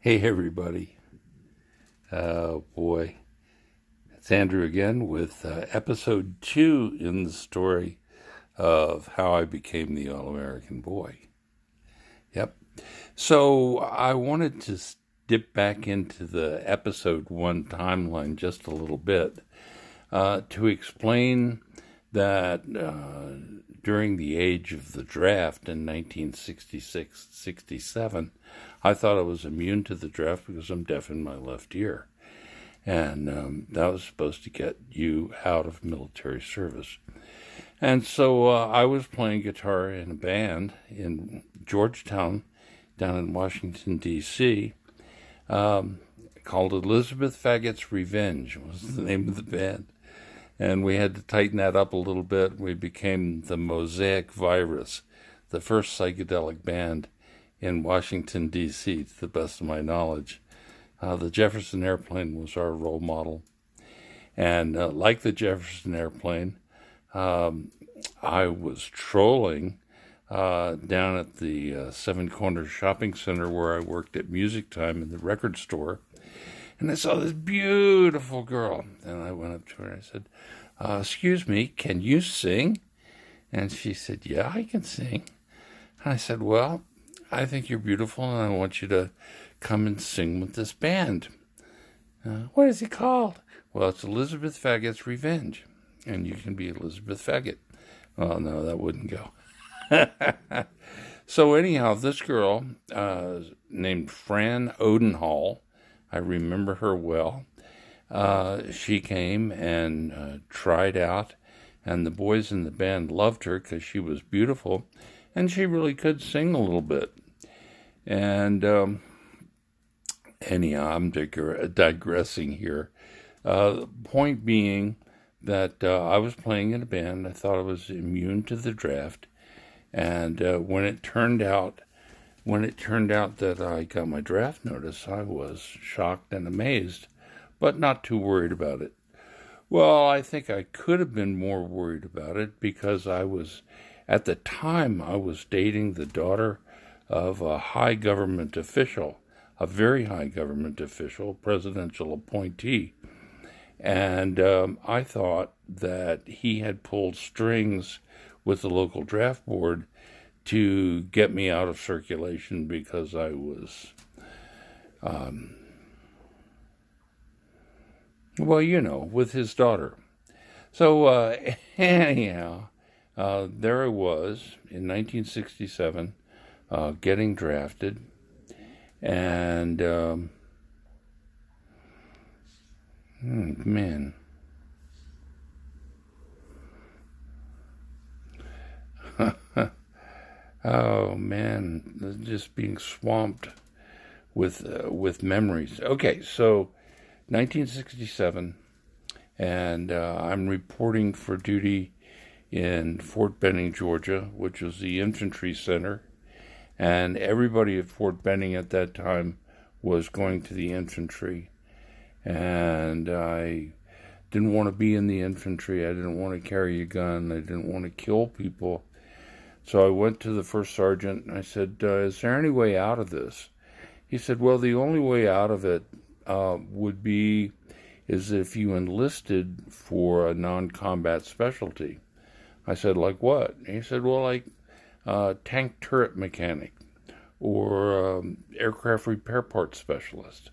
Hey everybody. Boy, it's Andrew again with episode 2 in the story of how I became the All-American Boy. Yep. So I wanted to dip back into the episode 1 timeline just a little bit to explain that during the age of the draft in 1966-67, I thought I was immune to the draft because I'm deaf in my left ear. And that was supposed to get you out of military service. And so I was playing guitar in a band in Georgetown, down in Washington, D.C., called Elizabeth Faggott's Revenge was the name of the band. And we had to tighten that up a little bit. We became the Mosaic Virus, the first psychedelic band in Washington, D.C., to the best of my knowledge. The Jefferson Airplane was our role model. And like the Jefferson Airplane, I was trolling down at the Seven Corners Shopping Center where I worked at Music Time in the record store. And I saw this beautiful girl. And I went up to her and I said, excuse me, can you sing? And she said, yeah, I can sing. And I said, well, I think you're beautiful and I want you to come and sing with this band. What is it called? Well, it's Elizabeth Faggott's Revenge. And you can be Elizabeth Faggot. Oh, no, that wouldn't go. So anyhow, this girl named Fran Odenhall, I remember her well. She came and tried out, and the boys in the band loved her because she was beautiful, and she really could sing a little bit. And anyhow, I'm digressing here. Point being that I was playing in a band. I thought I was immune to the draft, and when it turned out that I got my draft notice, I was shocked and amazed, but not too worried about it. Well, I think I could have been more worried about it because at the time, I was dating the daughter of a high government official, a very high government official, presidential appointee. And I thought that he had pulled strings with the local draft board to get me out of circulation because I was, with his daughter. So anyhow, there I was in 1967, getting drafted, and man. Oh man, just being swamped with memories. Okay, so 1967, and I'm reporting for duty in Fort Benning, Georgia, which was the infantry center, and everybody at Fort Benning at that time was going to the infantry, and I didn't want to be in the infantry. I didn't want to carry a gun. I didn't want to kill people. So I went to the first sergeant and I said, is there any way out of this? He said, well, the only way out of it would be is if you enlisted for a non-combat specialty. I said, like what? And he said, well, like tank turret mechanic or aircraft repair parts specialist.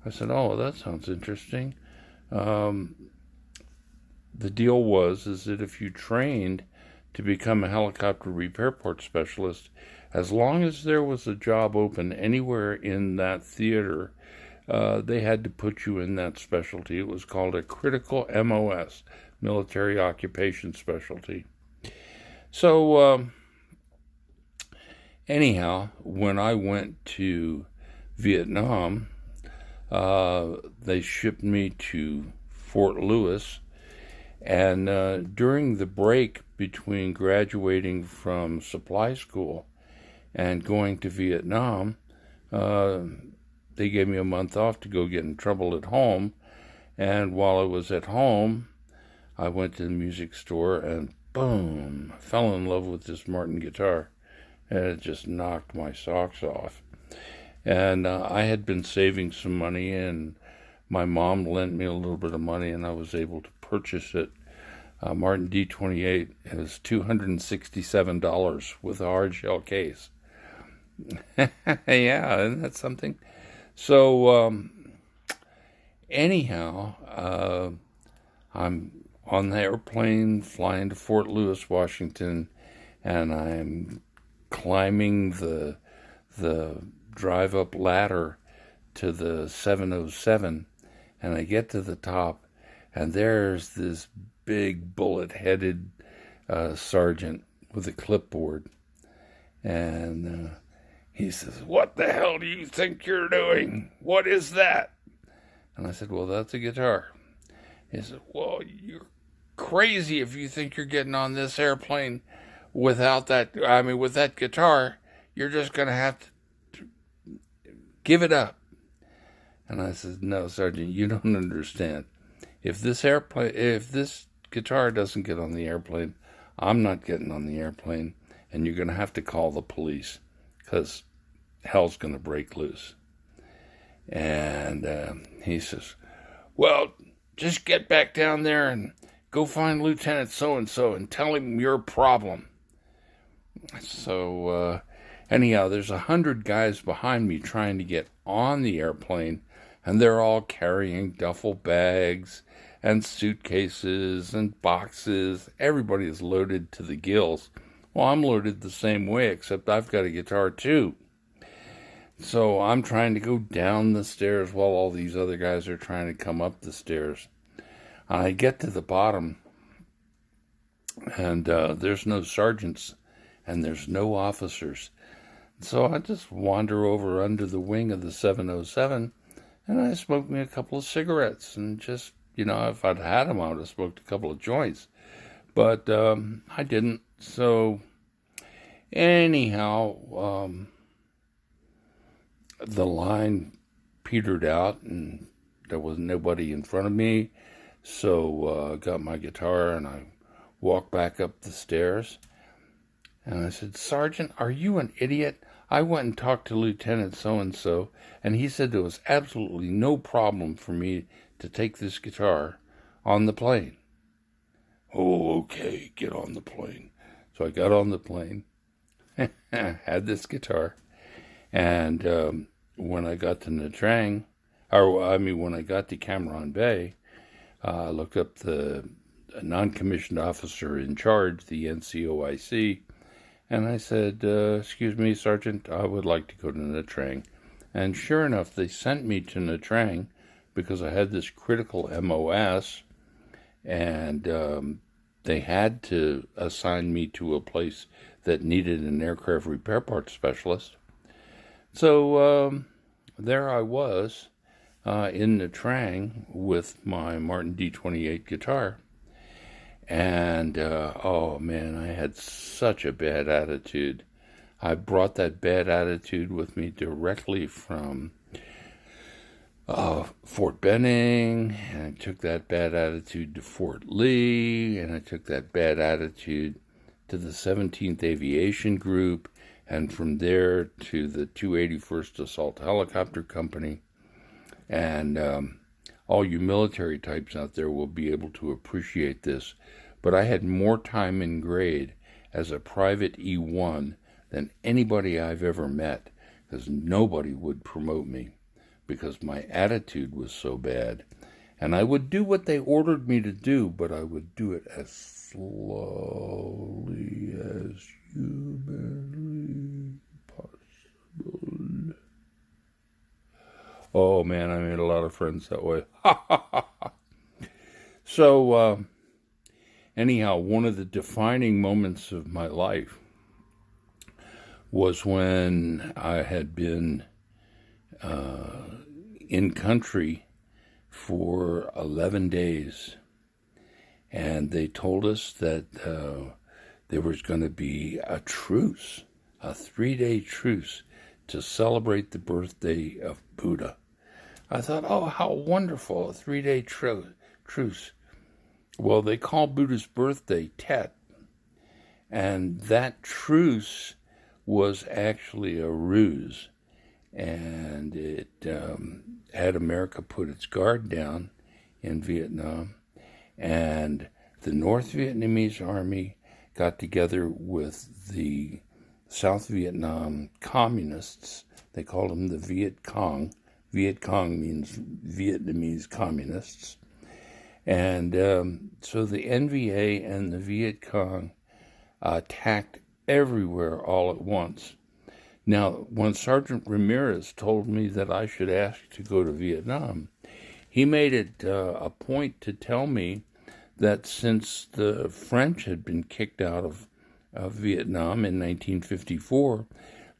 I said, oh, that sounds interesting. The deal is that if you trained to become a helicopter repair part specialist, as long as there was a job open anywhere in that theater, they had to put you in that specialty. It was called a critical MOS, military occupation specialty. So anyhow, when I went to Vietnam, they shipped me to Fort Lewis, and during the break between graduating from supply school and going to Vietnam, they gave me a month off to go get in trouble at home. And while I was at home, I went to the music store and boom, I fell in love with this Martin guitar. And it just knocked my socks off. And I had been saving some money, and my mom lent me a little bit of money, and I was able to purchase it. Martin D28 is $267 with a hard shell case. Yeah, isn't that something? So, anyhow, I'm on the airplane flying to Fort Lewis, Washington, and I'm climbing the drive-up ladder to the 707, and I get to the top, and there's this big bullet-headed sergeant with a clipboard, and he says, "What the hell do you think you're doing? What is that?" And I said, "Well, that's a guitar." He said, "Well, you're crazy if you think you're getting on this airplane without that. I mean, with that guitar, you're just going to have to give it up." And I said, "No, Sergeant, you don't understand. If this guitar doesn't get on the airplane, I'm not getting on the airplane, and you're going to have to call the police, because hell's going to break loose." And he says, "Well, just get back down there and go find Lieutenant so-and-so and tell him your problem." So, anyhow, there's 100 guys behind me trying to get on the airplane, and they're all carrying duffel bags and suitcases and boxes. Everybody is loaded to the gills. Well, I'm loaded the same way, except I've got a guitar too. So I'm trying to go down the stairs while all these other guys are trying to come up the stairs. I get to the bottom, and there's no sergeants, and there's no officers. So I just wander over under the wing of the 707, and I smoke me a couple of cigarettes, and just, if I'd had them, I would have smoked a couple of joints. But I didn't. So anyhow, the line petered out, and there was nobody in front of me. So I got my guitar, and I walked back up the stairs. And I said, "Sergeant, are you an idiot? I went and talked to Lieutenant so-and-so, and he said there was absolutely no problem for me to take this guitar on the plane." "Oh, okay, get on the plane." So I got on the plane, had this guitar, and when I got to when I got to Cam Ranh Bay, I looked up the non-commissioned officer in charge, the NCOIC, and I said, "Excuse me, Sergeant, I would like to go to Nha Trang." And sure enough, they sent me to Nha Trang because I had this critical MOS, and they had to assign me to a place that needed an aircraft repair parts specialist. So there I was in Nha Trang with my Martin D28 guitar. And, oh man, I had such a bad attitude. I brought that bad attitude with me directly from Fort Benning, and I took that bad attitude to Fort Lee, and I took that bad attitude to the 17th Aviation Group, and from there to the 281st Assault Helicopter Company. And all you military types out there will be able to appreciate this, but I had more time in grade as a private E1 than anybody I've ever met, because nobody would promote me because my attitude was so bad. And I would do what they ordered me to do, but I would do it as slowly as humanly possible. Oh man, I made a lot of friends that way. So, anyhow, one of the defining moments of my life was when I had been in country for 11 days. And they told us that there was going to be a truce, a 3-day truce, to celebrate the birthday of Buddha. I thought, oh, how wonderful, a 3-day truce. Well, they call Buddha's birthday Tet, and that truce was actually a ruse. and it had America put its guard down in Vietnam, and the North Vietnamese Army got together with the South Vietnam communists. They called them the Viet Cong. Viet Cong means Vietnamese communists. And so the NVA and the Viet Cong attacked everywhere all at once. Now, when Sergeant Ramirez told me that I should ask to go to Vietnam, he made it a point to tell me that since the French had been kicked out of Vietnam in 1954,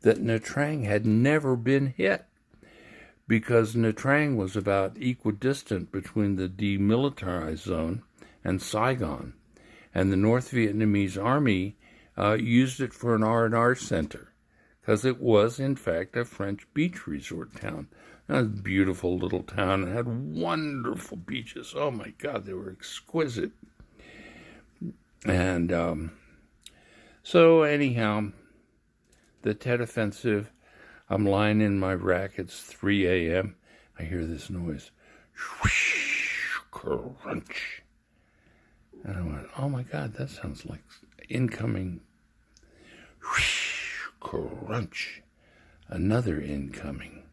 that Nha Trang had never been hit, because Nha Trang was about equidistant between the demilitarized zone and Saigon, and the North Vietnamese Army used it for an R&R center, because it was, in fact, a French beach resort town. A beautiful little town. It had wonderful beaches. Oh, my God, they were exquisite. And so, anyhow, the Tet Offensive, I'm lying in my rack. It's 3 a.m. I hear this noise. Whoosh, crunch. And I went, oh, my God, that sounds like incoming. Whoosh, crunch. Another incoming.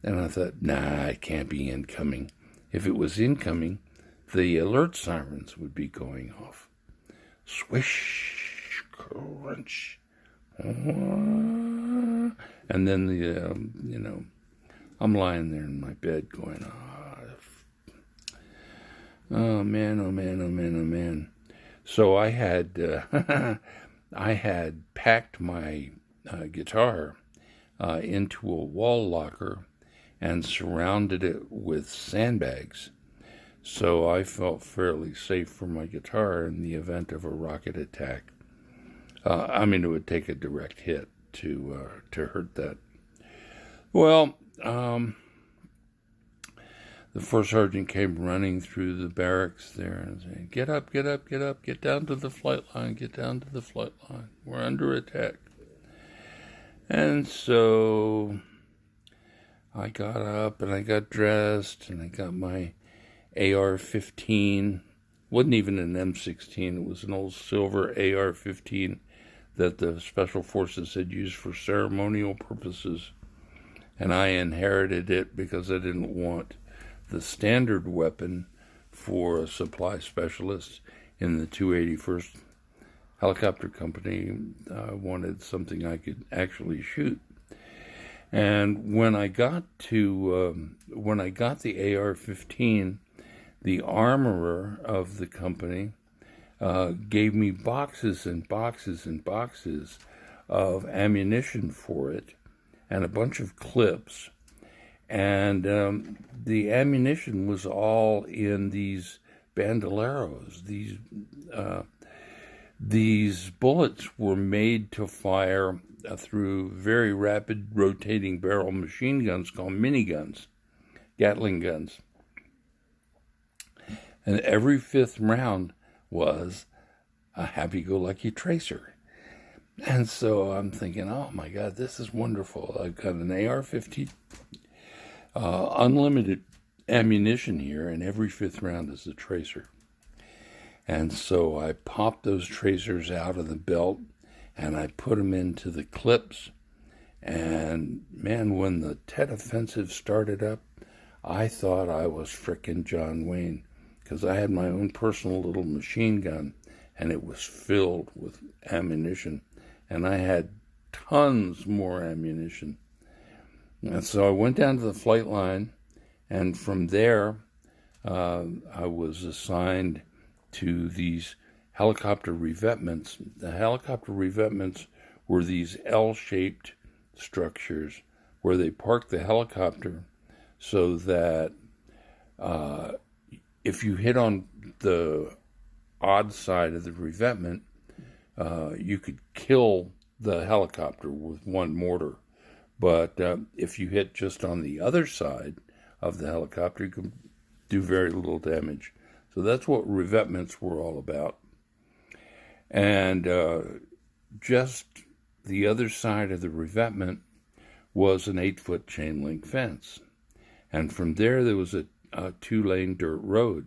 And I thought, nah, it can't be incoming. If it was incoming, the alert sirens would be going off. Swish, crunch. And then I'm lying there in my bed going, oh man, oh man, oh man, oh man. So I had I had packed my guitar into a wall locker and surrounded it with sandbags. So I felt fairly safe for my guitar in the event of a rocket attack. It would take a direct hit to hurt that. Well, the first sergeant came running through the barracks there and saying, get up, get up, get up, get down to the flight line, get down to the flight line. We're under attack. And so I got up and I got dressed and I got my AR-15. Wasn't even an M16. It was an old silver AR-15 that the Special Forces had used for ceremonial purposes. And I inherited it because I didn't want the standard weapon for a supply specialist in the 281st Helicopter Company. I wanted something I could actually shoot. And when I got the AR-15, the armorer of the company gave me boxes and boxes and boxes of ammunition for it and a bunch of clips. And the ammunition was all in these bandoleros. These bullets were made to fire through very rapid rotating barrel machine guns called miniguns, Gatling guns. And every fifth round was a happy-go-lucky tracer. And so I'm thinking, oh my God, this is wonderful. I've got an AR-15, unlimited ammunition here, and every fifth round is a tracer. And so I popped those tracers out of the belt and I put them into the clips. And man, when the Tet Offensive started up, I thought I was frickin' John Wayne, because I had my own personal little machine gun and it was filled with ammunition. And I had tons more ammunition. And so I went down to the flight line, and from there I was assigned to these helicopter revetments. The helicopter revetments were these L-shaped structures where they parked the helicopter so that if you hit on the odd side of the revetment, you could kill the helicopter with one mortar. But if you hit just on the other side of the helicopter, you could do very little damage. So that's what revetments were all about. And just the other side of the revetment was an 8-foot chain link fence. And from there was a 2-lane dirt road.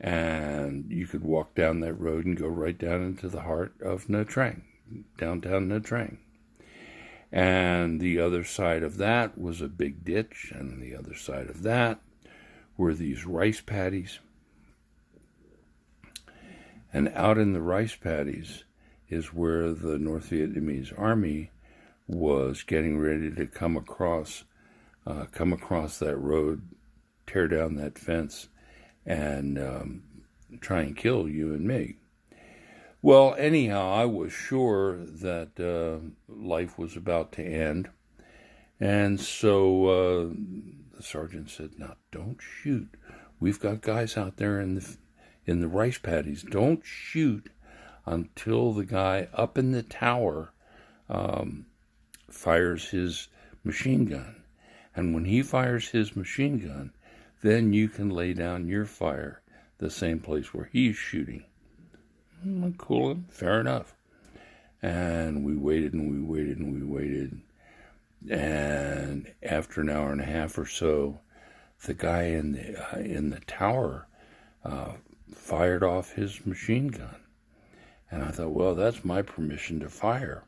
And you could walk down that road and go right down into the heart of Nha Trang, downtown Nha Trang. And the other side of that was a big ditch, and the other side of that were these rice paddies. And out in the rice paddies is where the North Vietnamese army was getting ready to come across that road, tear down that fence, and try and kill you and me. Well, anyhow, I was sure that life was about to end. And so the sergeant said, "Now, don't shoot. We've got guys out there in the rice paddies. Don't shoot until the guy up in the tower fires his machine gun. And when he fires his machine gun, then you can lay down your fire the same place where he's shooting." Cool, fair enough. And we waited and we waited and we waited. And after an hour and a half or so, the guy in the tower fired off his machine gun. And I thought, well, that's my permission to fire.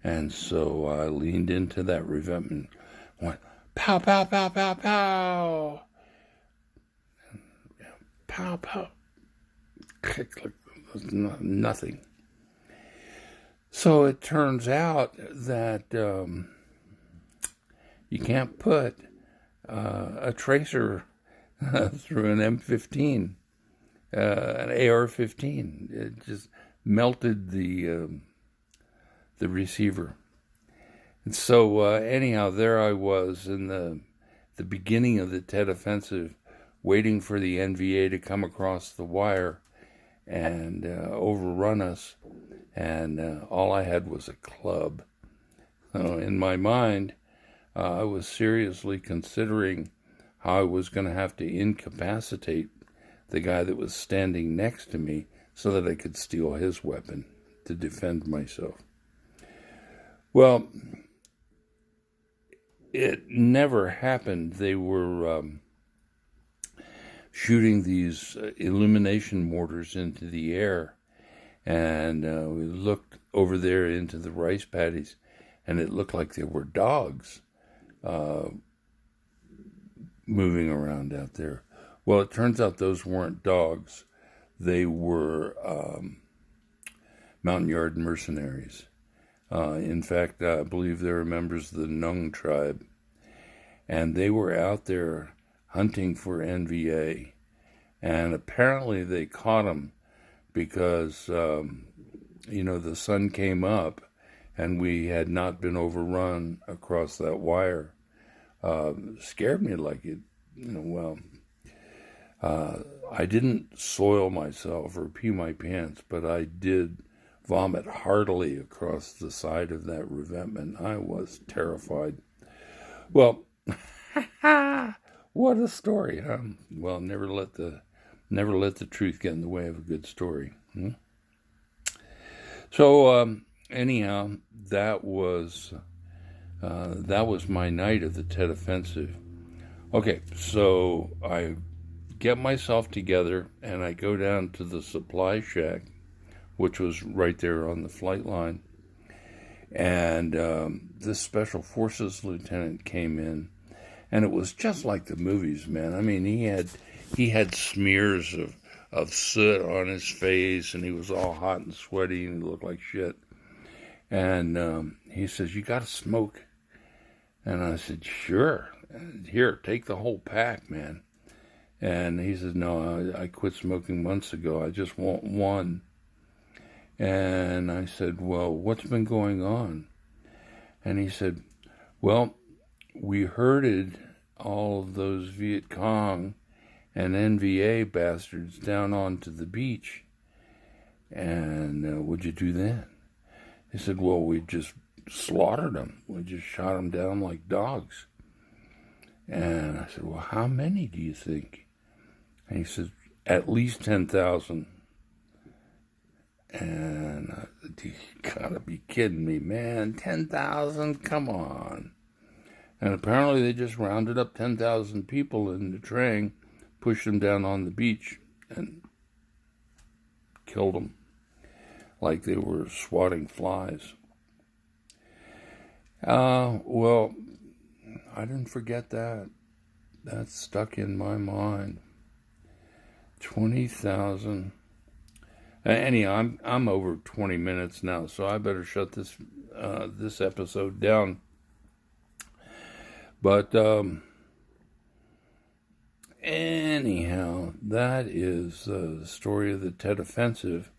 And so I leaned into that revetment, went, pow, pow, pow, pow, pow. Pow, pow. Click, click. Nothing. So it turns out that you can't put a tracer through an M15, an AR-15. It just melted the receiver. And so anyhow, there I was in the beginning of the Tet Offensive, waiting for the NVA to come across the wire and overrun us, and all I had was a club. So in my mind, I was seriously considering how I was going to have to incapacitate the guy that was standing next to me so that I could steal his weapon to defend myself. Well, it never happened. They were shooting these illumination mortars into the air, and we looked over there into the rice paddies, and it looked like there were dogs moving around out there. Well, it turns out those weren't dogs. They were Montagnard mercenaries. In fact, I believe they were members of the Nung tribe, and they were out there hunting for NVA, and apparently they caught them because, the sun came up and we had not been overrun across that wire. Scared me like it, I didn't soil myself or pee my pants, but I did vomit heartily across the side of that revetment. I was terrified. Well, what a story, huh? Well, never let the truth get in the way of a good story. So anyhow, that was my night of the Tet Offensive. Okay, so I get myself together and I go down to the supply shack, which was right there on the flight line, and this Special Forces lieutenant came in. And it was just like the movies, man. I mean, he had smears of soot on his face, and he was all hot and sweaty, and he looked like shit. And he says, "You got to smoke?" And I said, "Sure. Here, take the whole pack, man." And he said, "No, I quit smoking months ago. I just want one." And I said, "Well, what's been going on?" And he said, "Well, we herded all of those Viet Cong and NVA bastards down onto the beach. And what'd you do then?" He said, "Well, we just slaughtered them. We just shot them down like dogs." And I said, "Well, how many do you think?" And he said, "At least 10,000. And I said, "You gotta be kidding me, man. 10,000? Come on." And apparently they just rounded up 10,000 people in Nha Trang, pushed them down on the beach, and killed them like they were swatting flies. Well, I didn't forget that. That stuck in my mind. 20,000. Anyhow, I'm over 20 minutes now, so I better shut this episode down. But anyhow, that is the story of the Tet Offensive,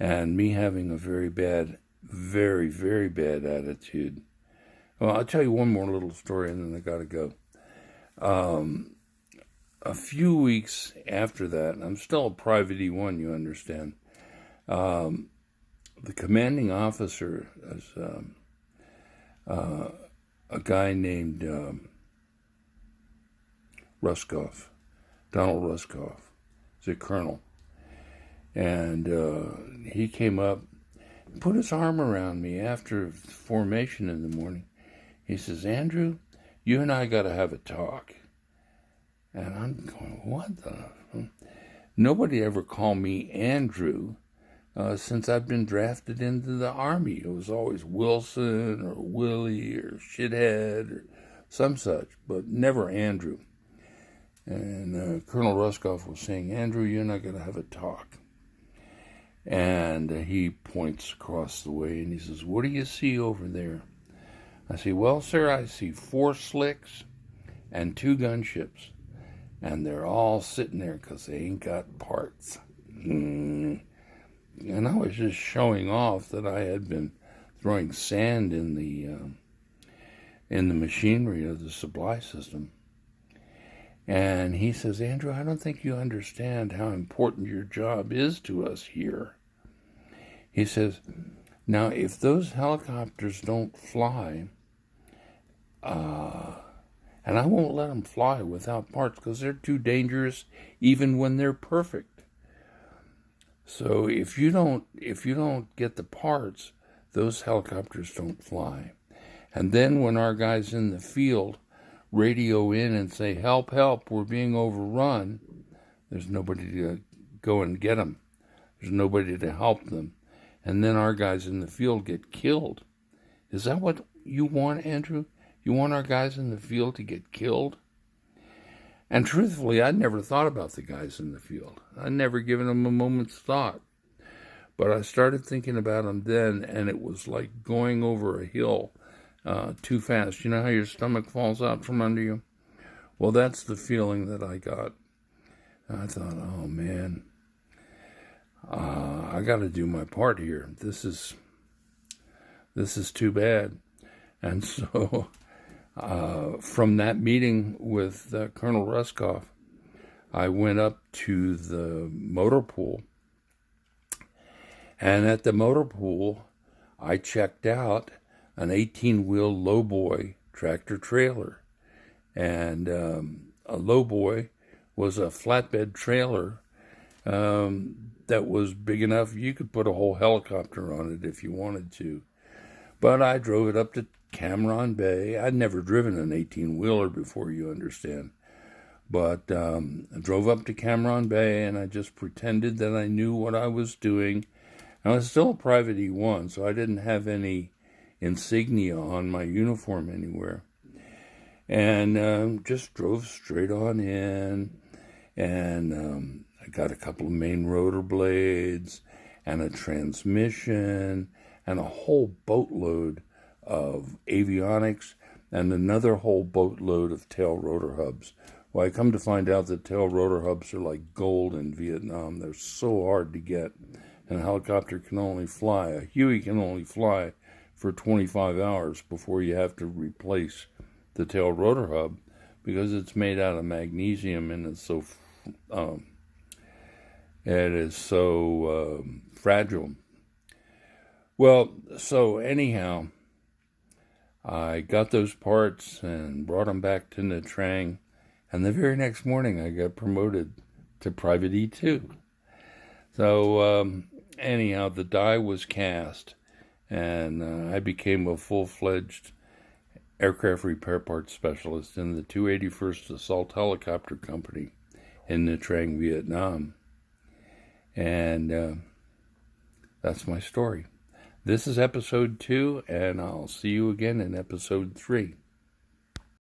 and me having a very bad, very, very bad attitude. Well, I'll tell you one more little story, and then I gotta go. A few weeks after that, and I'm still a Private E1, you understand. The commanding officer is a guy named Ruskoff, Donald Ruskoff. He's a colonel. And he came up, put his arm around me after formation in the morning. He says, Andrew, you and I got to have a talk. And I'm going, what the? Nobody ever called me Andrew since I've been drafted into the Army. It was always Wilson or Willie or Shithead or some such, but never Andrew. And Colonel Ruskoff was saying, Andrew, you and I got to have a talk. And he points across the way and he says, what do you see over there? I say, well, sir, I see 4 slicks and 2 gunships. And they're all sitting there because they ain't got parts. And I was just showing off that I had been throwing sand in the machinery of the supply system. And he says, Andrew, I don't think you understand how important your job is to us here. He says, now, if those helicopters don't fly, and I won't let them fly without parts because they're too dangerous even when they're perfect. So if you don't get the parts, those helicopters don't fly. And then when our guys in the field radio in and say, help, help, we're being overrun, there's nobody to go and get them. There's nobody to help them. And then our guys in the field get killed. Is that what you want, Andrew? You want our guys in the field to get killed? And truthfully, I'd never thought about the guys in the field. I'd never given them a moment's thought. But I started thinking about them then, and it was like going over a hill too fast. You know how your stomach falls out from under you? Well, that's the feeling that I got. I thought, oh, man, I got to do my part here. This is too bad. And so from that meeting with Colonel Ruskoff, I went up to the motor pool. And at the motor pool, I checked out an 18-wheel lowboy tractor trailer. And a lowboy was a flatbed trailer that was big enough you could put a whole helicopter on it if you wanted to. But I drove it up to Cam Bay. I'd never driven an 18-wheeler before, you understand. But I drove up to Cam Bay, and I just pretended that I knew what I was doing. I was still a Private E1, so I didn't have any insignia on my uniform anywhere. And just drove straight on in, and I got a couple of main rotor blades, and a transmission, and a whole boatload of avionics, and another whole boatload of tail rotor hubs. Well, I come to find out that tail rotor hubs are like gold in Vietnam. They're so hard to get. And a helicopter can only fly, a Huey can only fly for 25 hours before you have to replace the tail rotor hub because it's made out of magnesium and it's so fragile. Well, so anyhow, I got those parts and brought them back to Nha Trang, and the very next morning I got promoted to Private E2. So anyhow, the die was cast, and I became a full-fledged aircraft repair parts specialist in the 281st Assault Helicopter Company in Nha Trang, Vietnam. And that's my story. This is episode 2, and I'll see you again in episode 3.